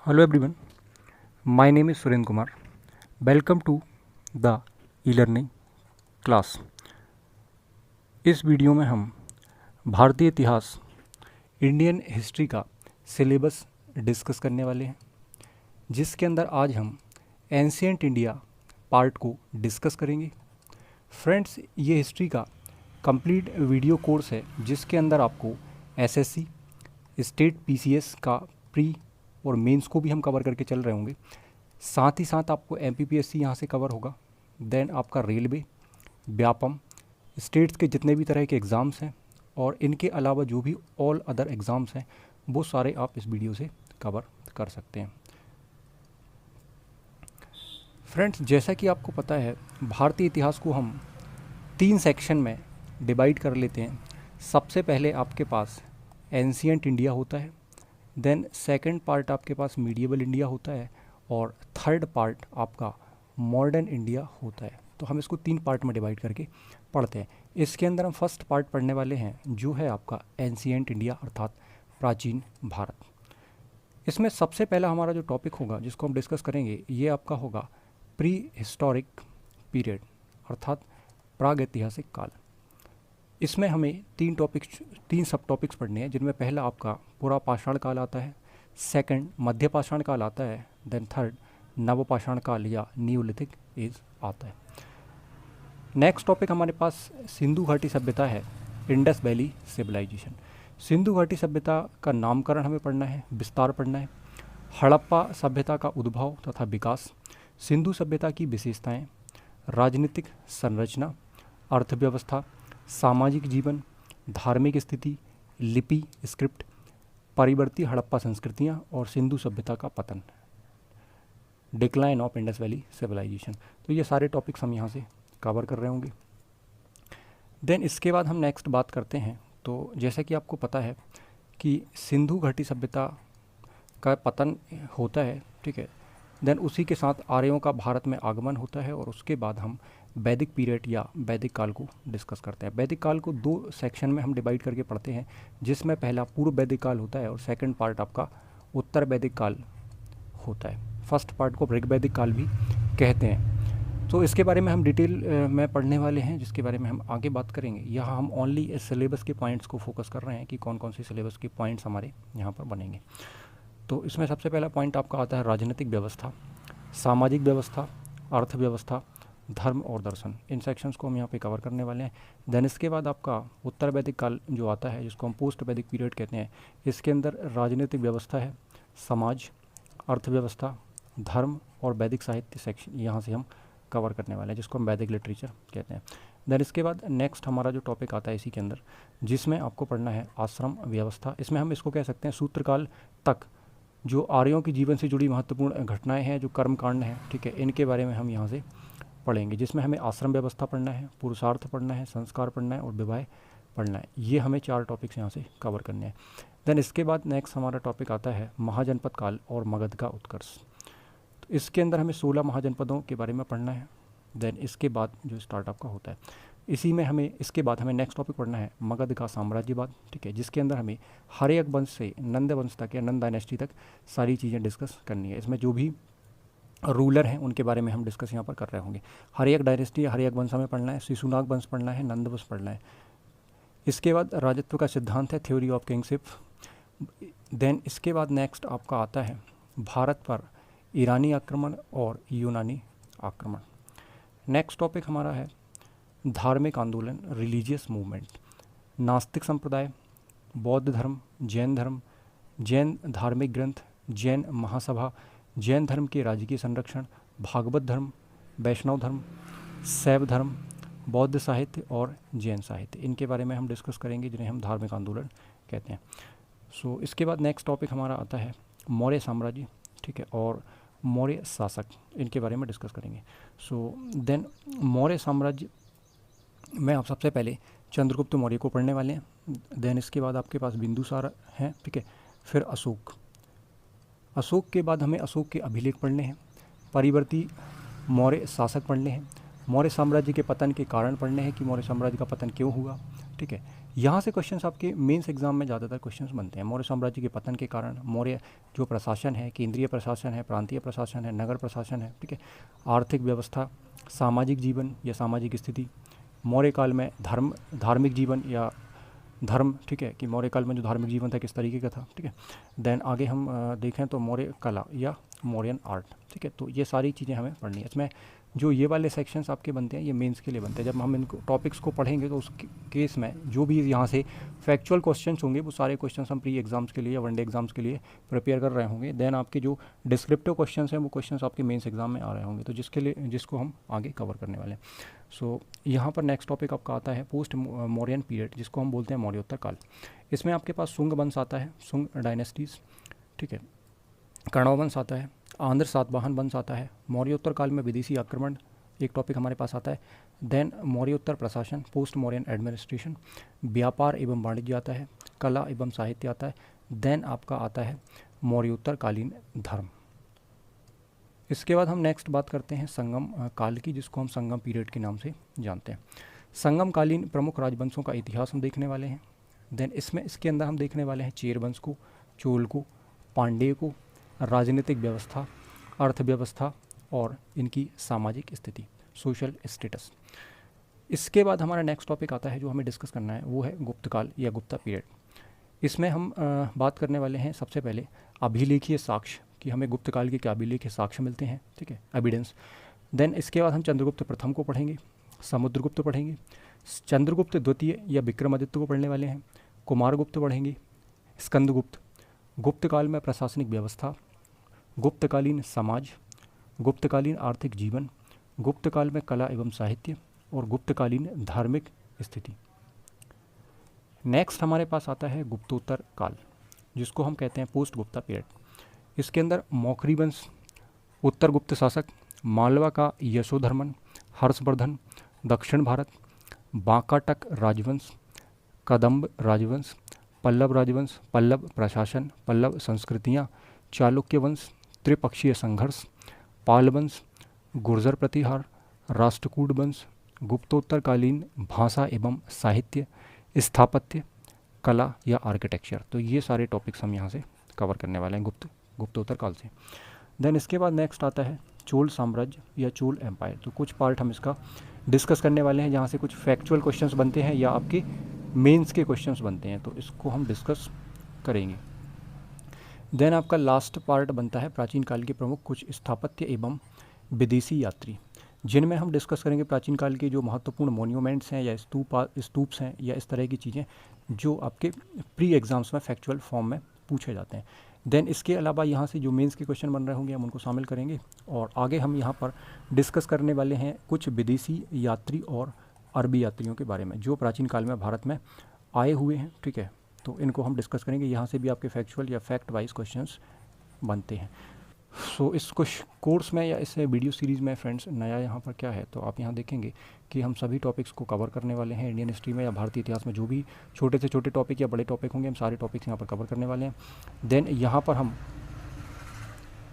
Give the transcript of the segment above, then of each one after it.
Hello everyone, my name is Surendra Kumar. Welcome to the e-learning class. इस video में हम भारतीय इतिहास इंडियन हिस्ट्री का सिलेबस डिस्कस करने वाले हैं, जिसके अंदर आज हम एंशिएंट इंडिया पार्ट को डिस्कस करेंगे। फ्रेंड्स, ये हिस्ट्री का कंप्लीट वीडियो कोर्स है, जिसके अंदर आपको एसएससी, स्टेट पीसीएस का प्री और मेंस को भी हम कवर करके चल रहे होंगे। साथ ही साथ आपको एमपीपीएससी यहाँ से कवर होगा। देन आपका रेलवे, व्यापम, स्टेट्स के जितने भी तरह के एग्ज़ाम्स हैं और इनके अलावा जो भी ऑल अदर एग्ज़ाम्स हैं वो सारे आप इस वीडियो से कवर कर सकते हैं। फ्रेंड्स, जैसा कि आपको पता है, भारतीय इतिहास को हम 3 सेक्शन में डिवाइड कर लेते हैं। सबसे पहले आपके पास एंशिएंट इंडिया होता है, देन सेकंड पार्ट आपके पास मीडिएवल इंडिया होता है और थर्ड पार्ट आपका मॉडर्न इंडिया होता है। तो हम इसको 3 पार्ट में डिवाइड करके पढ़ते हैं। इसके अंदर हम फर्स्ट पार्ट पढ़ने वाले हैं, जो है आपका एंशिएंट इंडिया अर्थात प्राचीन भारत। इसमें सबसे पहला हमारा जो टॉपिक होगा जिसको हम डिस्कस करेंगे, ये आपका होगा प्री हिस्टोरिक पीरियड अर्थात प्रागैतिहासिक काल। इसमें हमें 3 सब टॉपिक्स पढ़ने हैं, जिनमें पहला आपका पुरा पाषाण काल आता है, सेकंड मध्य पाषाण काल आता है, देन थर्ड नवपाषाण काल या न्यूलिथिक एज आता है। नेक्स्ट टॉपिक हमारे पास सिंधु घाटी सभ्यता है, इंडस वैली सिविलाइजेशन। सिंधु घाटी सभ्यता का नामकरण हमें पढ़ना है, विस्तार पढ़ना है, हड़प्पा सभ्यता का उद्भव तथा विकास, सिंधु सभ्यता की विशेषताएं, राजनीतिक संरचना, अर्थव्यवस्था, सामाजिक जीवन, धार्मिक स्थिति, लिपि, स्क्रिप्ट, परिवर्ती हड़प्पा संस्कृतियाँ और सिंधु सभ्यता का पतन, decline of Indus valley civilisation. तो ये सारे टॉपिक्स हम यहाँ से कवर कर रहे होंगे। देन इसके बाद हम नेक्स्ट बात करते हैं। तो जैसा कि आपको पता है कि सिंधु घाटी सभ्यता का पतन होता है, ठीक है। देन उसी के साथ आर्यों का भारत में आगमन होता है और उसके बाद हम वैदिक पीरियड या वैदिक काल को डिस्कस करते हैं। वैदिक काल को 2 सेक्शन में हम डिवाइड करके पढ़ते हैं, जिसमें पहला पूर्व वैदिक काल होता है और सेकंड पार्ट आपका उत्तर वैदिक काल होता है। फर्स्ट पार्ट को ऋग वैदिक काल भी कहते हैं। तो इसके बारे में हम डिटेल में पढ़ने वाले हैं, जिसके बारे में हम आगे बात करेंगे। यहाँ हम ओनली इस सिलेबस के पॉइंट्स को फोकस कर रहे हैं कि कौन कौन से सिलेबस के पॉइंट्स हमारे यहाँ पर बनेंगे। तो इसमें सबसे पहला पॉइंट आपका आता है राजनीतिक व्यवस्था, सामाजिक व्यवस्था, अर्थव्यवस्था, धर्म और दर्शन। इन सेक्शंस को हम यहाँ पे कवर करने वाले हैं। देन इसके बाद आपका उत्तर वैदिक काल जो आता है, जिसको हम पोस्ट वैदिक पीरियड कहते हैं, इसके अंदर राजनीतिक व्यवस्था है, समाज, अर्थव्यवस्था, धर्म और वैदिक साहित्य सेक्शन यहाँ से हम कवर करने वाले हैं, जिसको हम वैदिक लिटरेचर कहते हैं। देन इसके बाद नेक्स्ट हमारा जो टॉपिक आता है इसी के अंदर, जिसमें आपको पढ़ना है आश्रम व्यवस्था। इसमें हम इसको कह सकते हैं सूत्रकाल तक जो आर्यों की जीवन से जुड़ी महत्वपूर्ण घटनाएं हैं, जो कर्मकांड हैं, ठीक है, इनके बारे में हम यहाँ से पढ़ेंगे, जिसमें हमें आश्रम व्यवस्था पढ़ना है, पुरुषार्थ पढ़ना है, संस्कार पढ़ना है और विवाह पढ़ना है। ये हमें 4 टॉपिक्स यहाँ से कवर करने हैं। देन इसके बाद नेक्स्ट हमारा टॉपिक आता है महाजनपद काल और मगध का उत्कर्ष। तो इसके अंदर हमें 16 महाजनपदों के बारे में पढ़ना है। देन इसके बाद जो स्टार्टअप का होता है, इसी में हमें इसके बाद हमें नेक्स्ट टॉपिक पढ़ना है मगध का साम्राज्यवाद, ठीक है, जिसके अंदर हमें हर्यक वंश से नंद वंश तक या नंद डायनेस्टी तक सारी चीज़ें डिस्कस करनी है। इसमें जो भी रूलर हैं उनके बारे में हम डिस्कस यहाँ पर कर रहे होंगे। हर्यक डायनेस्टी या हर्यक वंश हमें पढ़ना है, शिशुनाग वंश पढ़ना है, नंद वंश पढ़ना है। इसके बाद राजत्व का सिद्धांत है, थ्योरी ऑफ किंगशिप। देन इसके बाद नेक्स्ट आपका आता है भारत पर ईरानी आक्रमण और यूनानी आक्रमण। नेक्स्ट टॉपिक हमारा है धार्मिक आंदोलन, रिलीजियस मूवमेंट, नास्तिक संप्रदाय, बौद्ध धर्म, जैन धार्मिक ग्रंथ, जैन महासभा, जैन धर्म के राजकीय संरक्षण, भागवत धर्म, वैष्णव धर्म, शैव धर्म, बौद्ध साहित्य और जैन साहित्य। इनके बारे में हम डिस्कस करेंगे, जिन्हें हम धार्मिक आंदोलन कहते हैं। सो इसके बाद नेक्स्ट टॉपिक हमारा आता है मौर्य साम्राज्य, ठीक है, और मौर्य शासक, इनके बारे में डिस्कस करेंगे। सो देन मौर्य साम्राज्य में आप सबसे पहले चंद्रगुप्त मौर्य को पढ़ने वाले हैं। देन इसके बाद आपके पास बिंदुसार हैं, ठीक है, फिर अशोक के बाद हमें अशोक के अभिलेख पढ़ने हैं, परिवर्ती मौर्य शासक पढ़ने हैं, मौर्य साम्राज्य के पतन के कारण पढ़ने हैं कि मौर्य साम्राज्य का पतन क्यों हुआ, ठीक है, यहाँ से क्वेश्चंस आपके मेंस एग्जाम में ज़्यादातर क्वेश्चंस बनते हैं। मौर्य साम्राज्य के पतन के कारण मौर्य जो प्रशासन है, केंद्रीय प्रशासन है, प्रांतीय प्रशासन है, नगर प्रशासन है, ठीक है, आर्थिक व्यवस्था, सामाजिक जीवन या सामाजिक स्थिति, मौर्य काल में धार्मिक जीवन या धर्म, ठीक है, कि मौर्य काल में जो धार्मिक जीवन था किस तरीके का था, ठीक है। देन आगे हम देखें तो मौर्य कला या मौर्यन आर्ट, ठीक है। तो ये सारी चीज़ें हमें पढ़नी है। इसमें जो ये वाले सेक्शंस आपके बनते हैं ये मेंस के लिए बनते हैं। जब हम इनको टॉपिक्स को पढ़ेंगे तो उस केस में जो भी यहाँ से फैक्चुअल क्वेश्चंस होंगे वो सारे क्वेश्चंस हम प्री एग्जाम्स के लिए या वनडे एग्जाम्स के लिए प्रिपेयर कर रहे होंगे। देन आपके जो डिस्क्रिप्टिव क्वेश्चंस हैं वो क्वेश्चंस आपके मेंस एग्जाम में आ रहे होंगे, तो जिसको हम आगे कवर करने वाले हैं। सो यहाँ पर नेक्स्ट टॉपिक आपका आता है पोस्ट मौर्यन पीरियड, जिसको हम बोलते हैं मौर्योत्तर काल। इसमें आपके पास शुंग वंश आता है, शुंग डायनेस्टीज़, ठीक है, कण्व वंश आता है, आंध्र सातवाहन वंश आता है, मौर्योत्तर काल में विदेशी आक्रमण एक टॉपिक हमारे पास आता है। देन मौर्योत्तर प्रशासन, पोस्ट मौर्यन एडमिनिस्ट्रेशन, व्यापार एवं वाणिज्य आता है, कला एवं साहित्य आता है। देन आपका आता है मौर्योत्तर कालीन धर्म। इसके बाद हम नेक्स्ट बात करते हैं संगम काल की, जिसको हम संगम पीरियड के नाम से जानते हैं। संगम कालीन प्रमुख राजवंशों का इतिहास हम देखने वाले हैं। देन इसके अंदर हम देखने वाले हैं चेर वंश को, चोल को, पांड्य को, राजनीतिक व्यवस्था, अर्थव्यवस्था और इनकी सामाजिक स्थिति, सोशल स्टेटस। इसके बाद हमारा नेक्स्ट टॉपिक आता है जो हमें डिस्कस करना है, वो है गुप्त काल या गुप्ता पीरियड। इसमें हम बात करने वाले हैं सबसे पहले अभिलेखीय साक्ष्य, कि हमें गुप्त काल के क्या अभिलेखीय साक्ष्य मिलते हैं, ठीक है, एविडेंस। देन इसके बाद हम चंद्रगुप्त प्रथम को पढ़ेंगे, समुद्रगुप्त पढ़ेंगे, चंद्रगुप्त द्वितीय या विक्रमादित्य को पढ़ने वाले हैं, कुमारगुप्त पढ़ेंगे, स्कंदगुप्त, गुप्त काल में प्रशासनिक व्यवस्था, गुप्तकालीन समाज, गुप्तकालीन आर्थिक जीवन, गुप्त काल में कला एवं साहित्य और गुप्तकालीन धार्मिक स्थिति। नेक्स्ट हमारे पास आता है गुप्तोत्तर काल, जिसको हम कहते हैं पोस्ट गुप्ता पीरियड। इसके अंदर मौखरी वंश, उत्तर गुप्त शासक, मालवा का यशोधर्मन, हर्षवर्धन, दक्षिण भारत, बांकाटक राजवंश, कदम्ब राजवंश, पल्लव राजवंश, पल्लव प्रशासन, पल्लव संस्कृतियाँ, चालुक्य वंश, त्रिपक्षीय संघर्ष, पाल वंश, गुर्जर प्रतिहार, राष्ट्रकूट वंश, गुप्तोत्तरकालीन भाषा एवं साहित्य, स्थापत्य, कला या आर्किटेक्चर। तो ये सारे टॉपिक्स हम यहाँ से कवर करने वाले हैं गुप्तोत्तर काल से। देन इसके बाद नेक्स्ट आता है चोल साम्राज्य या चोल एम्पायर। तो कुछ पार्ट हम इसका डिस्कस करने वाले हैं, जहाँ से कुछ फैक्चुअल क्वेश्चंस बनते हैं या आपके मेंस के क्वेश्चंस बनते हैं, तो इसको हम डिस्कस करेंगे। देन आपका लास्ट पार्ट बनता है प्राचीन काल के प्रमुख कुछ स्थापत्य एवं विदेशी यात्री, जिनमें हम डिस्कस करेंगे प्राचीन काल के जो महत्वपूर्ण मोन्यूमेंट्स हैं या स्तूप्स हैं या इस तरह की चीज़ें जो आपके प्री एग्जाम्स में फैक्चुअल फॉर्म में पूछे जाते हैं। देन इसके अलावा यहाँ से जो मेंस के क्वेश्चन बन रहे होंगे हम उनको शामिल करेंगे, और आगे हम यहाँ पर डिस्कस करने वाले हैं कुछ विदेशी यात्री और अरबी यात्रियों के बारे में जो प्राचीन काल में भारत में आए हुए हैं, ठीक है। तो इनको हम डिस्कस करेंगे, यहाँ से भी आपके फैक्चुअल या फैक्ट वाइज क्वेश्चंस बनते हैं। सो इस कुछ कोर्स में या इस वीडियो सीरीज़ में फ्रेंड्स नया यहाँ पर क्या है, तो आप यहाँ देखेंगे कि हम सभी टॉपिक्स को कवर करने वाले हैं। इंडियन हिस्ट्री में या भारतीय इतिहास में जो भी छोटे से छोटे टॉपिक या बड़े टॉपिक होंगे हम सारे टॉपिक्स यहाँ पर कवर करने वाले हैं। देन यहाँ पर हम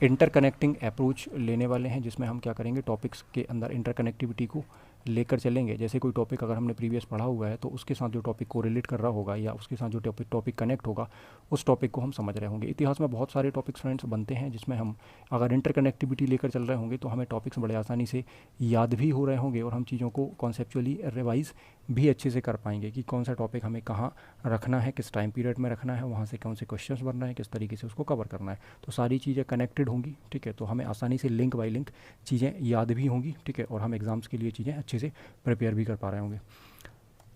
इंटरकनेक्टिंग अप्रोच लेने वाले हैं, जिसमें हम क्या करेंगे, टॉपिक्स के अंदर इंटरकनेक्टिविटी को लेकर चलेंगे। जैसे कोई टॉपिक अगर हमने प्रीवियस पढ़ा हुआ है तो उसके साथ जो टॉपिक को रिलेट कर रहा होगा या उसके साथ जो टॉपिक कनेक्ट होगा उस टॉपिक को हम समझ रहे होंगे। इतिहास में बहुत सारे टॉपिक्स फ्रेंड्स बनते हैं जिसमें हम अगर इंटरकनेक्टिविटी लेकर चल रहे होंगे तो हमें टॉपिक्स बड़े आसानी से याद भी हो रहे होंगे और हम चीज़ों को कॉन्सेप्चुअली रिवाइज भी अच्छे से कर पाएंगे कि कौन सा टॉपिक हमें कहाँ रखना है, किस टाइम पीरियड में रखना है, वहाँ से कौन से क्वेश्चंस बनना है, किस तरीके से उसको कवर करना है। तो सारी चीज़ें कनेक्टेड होंगी, ठीक है। तो हमें आसानी से लिंक बाई लिंक चीज़ें याद भी होंगी, ठीक है, और हम एग्ज़ाम्स के लिए चीज़ें अच्छे से प्रिपेयर भी कर पा रहे होंगे।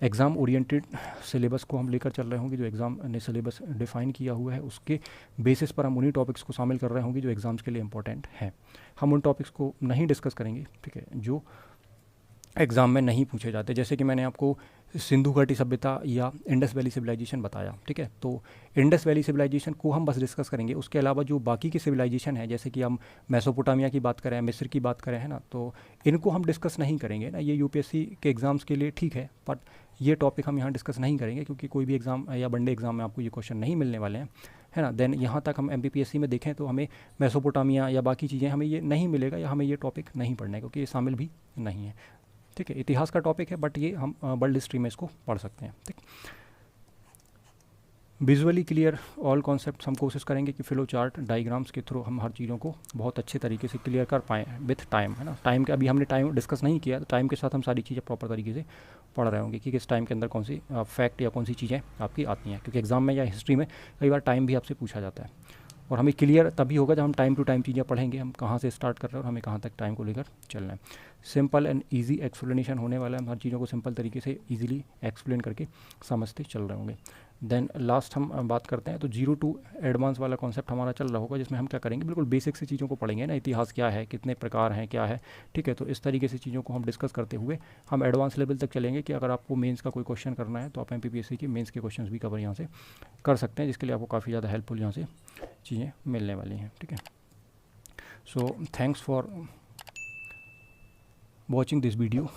एग्ज़ाम ओरिएंटेड सिलेबस को हम लेकर चल रहे होंगे, जो एग्ज़ाम ने सिलेबस डिफ़ाइन किया हुआ है उसके बेसिस पर हम उन्हीं टॉपिक्स को शामिल कर रहे होंगे जो एग्ज़ाम्स के लिए इंपॉर्टेंट हैं। हम उन टॉपिक्स को नहीं डिस्कस करेंगे, ठीक है, जो एग्ज़ाम में नहीं पूछे जाते। जैसे कि मैंने आपको सिंधु घाटी सभ्यता या इंडस वैली सिविलाइजेशन बताया, ठीक है, तो इंडस वैली सिविलाइजेशन को हम बस डिस्कस करेंगे। उसके अलावा जो बाकी की सिविलाइजेशन है, जैसे कि हम मेसोपोटामिया की बात करें, मिस्र की बात करें, है ना, तो इनको हम डिस्कस नहीं करेंगे ना। ये यूपीएससी के एग्ज़ाम्स के लिए ठीक है, बट ये टॉपिक हम यहाँ डिस्कस नहीं करेंगे क्योंकि कोई भी एग्ज़ाम या वनडे एग्ज़ाम में आपको ये क्वेश्चन नहीं मिलने वाले हैं, है ना। देन यहाँ तक हम एमपीपीएससी में देखें तो हमें मेसोपोटामिया या बाकी चीज़ें हमें ये नहीं मिलेगा या हमें ये टॉपिक नहीं पढ़ना है क्योंकि ये शामिल भी नहीं है, ठीक है। इतिहास का टॉपिक है बट ये हम वर्ल्ड हिस्ट्री में इसको पढ़ सकते हैं, ठीक। विजुअली क्लियर ऑल कॉन्सेप्ट हम कोशिश करेंगे कि फ्लो चार्ट डायग्राम्स के थ्रू हम हर चीज़ों को बहुत अच्छे तरीके से क्लियर कर पाएँ विथ टाइम, है ना। टाइम के अभी हमने टाइम डिस्कस नहीं किया, तो टाइम के साथ हम सारी चीज़ें प्रॉपर तरीके से पढ़ रहे होंगे कि किस टाइम के अंदर कौन सी फैक्ट या कौन सी चीज़ें आपकी आती हैं, क्योंकि एग्जाम में या हिस्ट्री में कई बार टाइम भी आपसे पूछा जाता है। और हमें क्लियर तभी होगा जब हम टाइम टू टाइम चीज़ें पढ़ेंगे, हम कहाँ से स्टार्ट कर रहे हैं और हमें कहाँ तक टाइम को लेकर चलना है। सिंपल एंड इजी एक्सप्लेनेशन होने वाला है, हम हर चीज़ों को सिंपल तरीके से इजीली एक्सप्लेन करके समझते चल रहे होंगे। देन लास्ट हम बात करते हैं तो 0 टू एडवांस वाला कॉन्सेप्ट हमारा चल रहा होगा, जिसमें हम क्या करेंगे, बिल्कुल बेसिक से चीज़ों को पढ़ेंगे ना, इतिहास क्या है, कितने प्रकार हैं, क्या है, ठीक है। तो इस तरीके से चीज़ों को हम डिस्कस करते हुए हम एडवांस लेवल तक चलेंगे कि अगर आपको मेंस का कोई क्वेश्चन करना है तो आप MPPSC के मेंस के क्वेश्चंस भी कवर यहाँ से कर सकते हैं, जिसके लिए आपको काफ़ी ज़्यादा हेल्पफुल यहाँ से चीज़ें मिलने वाली हैं, ठीक है। So thanks for watching this video.